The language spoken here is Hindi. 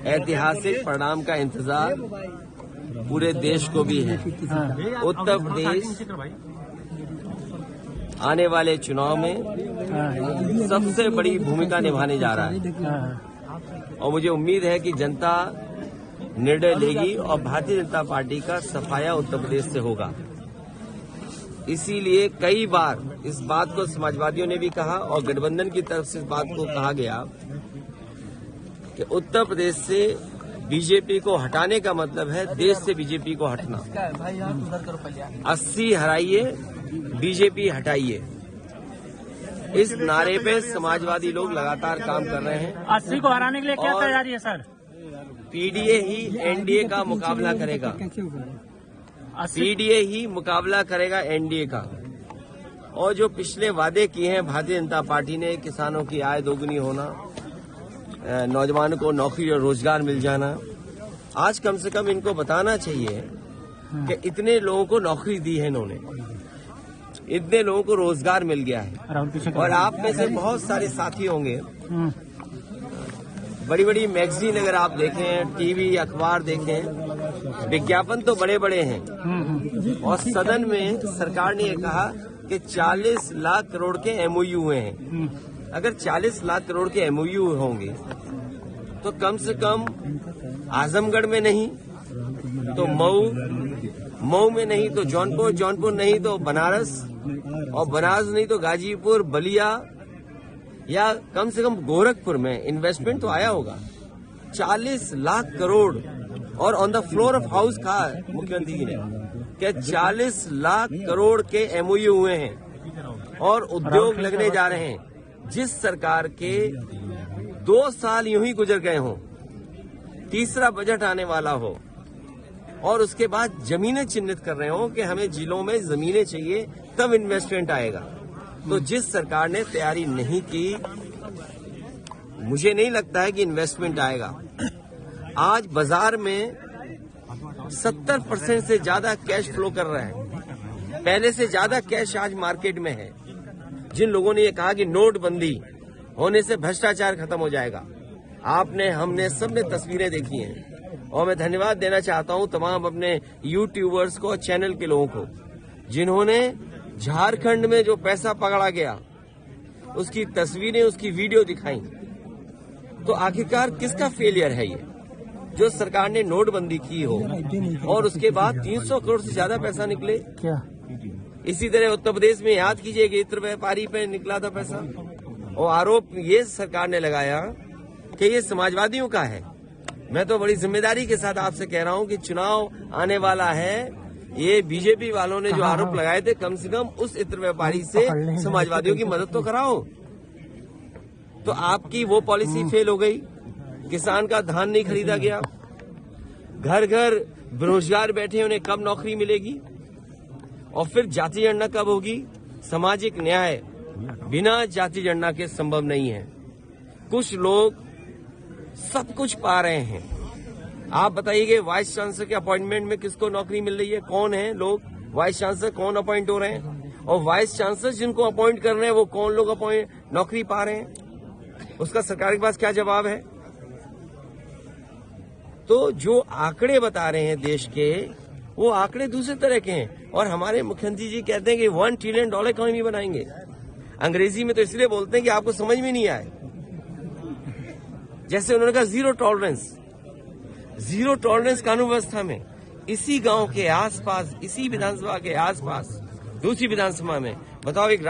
ऐतिहासिक परिणाम का इंतजार पूरे देश को भी है। उत्तर प्रदेश आने वाले चुनाव में सबसे बड़ी भूमिका निभाने जा रहा है और मुझे उम्मीद है कि जनता निर्णय लेगी और भारतीय जनता पार्टी का सफाया उत्तर प्रदेश से होगा। इसीलिए कई बार इस बात को समाजवादियों ने भी कहा और गठबंधन की तरफ से इस बात को कहा गया कि उत्तर प्रदेश से बीजेपी को हटाने का मतलब है देश से बीजेपी को हटना। 80 हराइए, बीजेपी हटाइए, इस नारे पे समाजवादी लोग लगातार काम कर रहे हैं। 80 को हराने के लिए क्या तैयारी है सर? पीडीए ही एनडीए का मुकाबला करेगा। पीडीए ही मुकाबला करेगा एनडीए का। और जो पिछले वादे किए हैं भारतीय जनता पार्टी ने, किसानों की आय दोगुनी होना, नौजवानों को नौकरी और रोजगार मिल जाना, आज कम से कम इनको बताना चाहिए कि इतने लोगों को नौकरी दी है इन्होंने, इतने लोगों को रोजगार मिल गया है। और आप में से बहुत सारे साथी होंगे, बड़ी बड़ी मैगजीन अगर आप देखें, टीवी अखबार देखें, विज्ञापन तो बड़े बड़े हैं और सदन में सरकार ने कहा कि 40 लाख करोड़ के एमओयू हुए हैं। अगर 40 लाख करोड़ के एमओयू होंगे तो कम से कम आजमगढ़ में नहीं तो मऊ में नहीं तो जौनपुर नहीं तो बनारस, और बनारस नहीं तो गाजीपुर, बलिया या कम से कम गोरखपुर में इन्वेस्टमेंट तो आया होगा। 40 लाख करोड़ और on the floor of house कहा मुख्यमंत्री जी ने कि 40 लाख करोड़ के एमओयू हुए हैं और उद्योग लगने जा रहे हैं। जिस सरकार के 2 साल यूं ही गुजर गए हों, तीसरा बजट आने वाला हो और उसके बाद जमीनें चिन्हित कर रहे हो कि हमें जिलों में जमीनें चाहिए तब इन्वेस्टमेंट आएगा, तो जिस सरकार ने तैयारी नहीं की, मुझे नहीं लगता है कि इन्वेस्टमेंट आएगा। आज बाजार में 70% से ज्यादा कैश फ्लो कर रहा है, पहले से ज्यादा कैश आज मार्केट में है। जिन लोगों ने ये कहा कि नोटबंदी होने से भ्रष्टाचार खत्म हो जाएगा, आपने, हमने, सबने तस्वीरें देखी हैं और मैं धन्यवाद देना चाहता हूं तमाम अपने यूट्यूबर्स को, चैनल के लोगों को, जिन्होंने झारखंड में जो पैसा पकड़ा गया उसकी तस्वीरें, उसकी वीडियो दिखाई। तो आखिरकार किसका फेलियर है ये, जो सरकार ने नोटबंदी की हो और उसके बाद 300 करोड़ से ज्यादा पैसा निकले? क्या इसी तरह उत्तर प्रदेश में याद कीजिए कि इत्र व्यापारी पे निकला था पैसा और आरोप ये सरकार ने लगाया कि ये समाजवादियों का है। मैं तो बड़ी जिम्मेदारी के साथ आपसे कह रहा हूं कि चुनाव आने वाला है, ये बीजेपी वालों ने जो आरोप लगाए थे, कम से कम उस इत्र व्यापारी से समाजवादियों की मदद तो कराओ। तो आपकी वो पॉलिसी फेल हो गई, किसान का धान नहीं खरीदा गया, घर घर बेरोजगार बैठे, उन्हें कब नौकरी मिलेगी, और फिर जाति जनगणना कब होगी? सामाजिक न्याय बिना जाति जनगणना के संभव नहीं है। कुछ लोग सब कुछ पा रहे हैं। आप बताइए वाइस चांसलर के अपॉइंटमेंट में किसको नौकरी मिल रही है? कौन है लोग वाइस चांसलर, कौन अपॉइंट हो रहे हैं? और वाइस चांसलर जिनको अपॉइंट कर रहे हैं वो कौन लोग नौकरी पा रहे हैं? उसका सरकार के पास क्या जवाब है? तो जो आंकड़े बता रहे हैं देश के, वो आंकड़े दूसरे तरह के हैं और हमारे मुख्यमंत्री जी कहते हैं कि $1 ट्रिलियन इकोनॉमी बनाएंगे। अंग्रेजी में तो इसलिए बोलते हैं कि आपको समझ में नहीं आए। जैसे उन्होंने कहा जीरो टॉलरेंस कानून व्यवस्था में, इसी गांव के आसपास, इसी विधानसभा के आसपास, दूसरी विधानसभा में, बताओ एक